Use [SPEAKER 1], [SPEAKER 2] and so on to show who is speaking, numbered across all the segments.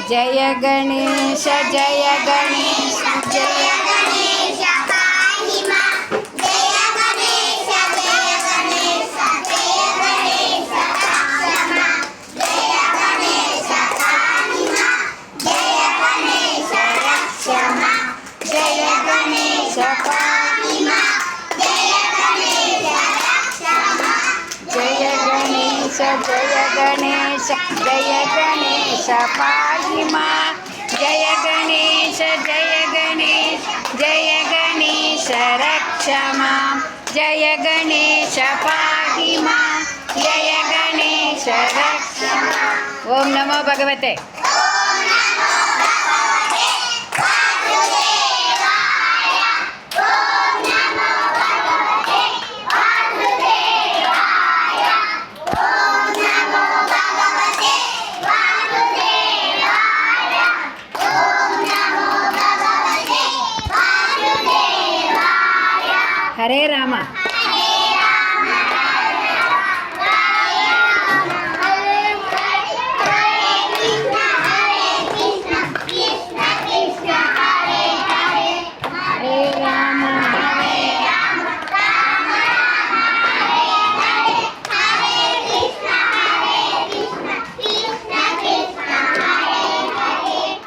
[SPEAKER 1] जय गणेश जय गणेश जय गणेश पाहि मां जय गणेश जय गणेश जय गणेश क्षमा जय गणेश पाहि मां जय गणेश क्षमा जय गणेश पाहि मां जय गणेश क्षमा जय गणेश जय गणेश पाहि मां जय गणेश जय गणेश रक्ष मां जय गणेश पाहि मां जय गणेश रक्ष मां। ओम नमो भगवते हरे राम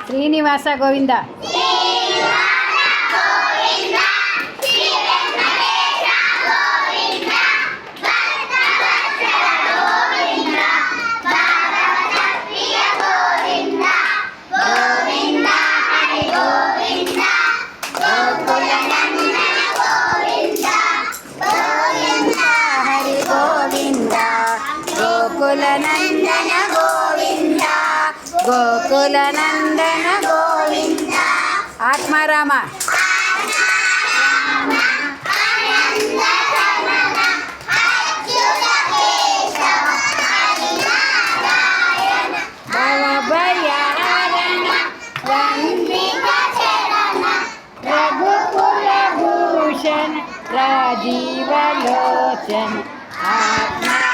[SPEAKER 1] श्रीनिवास गोविंद गोकुलनंदन गोविंद गोकुलनंदन गोविंद आत्माराम भवभयहरण वंदितचरण रघुकुलभूषण राजीवलोचन आत्मा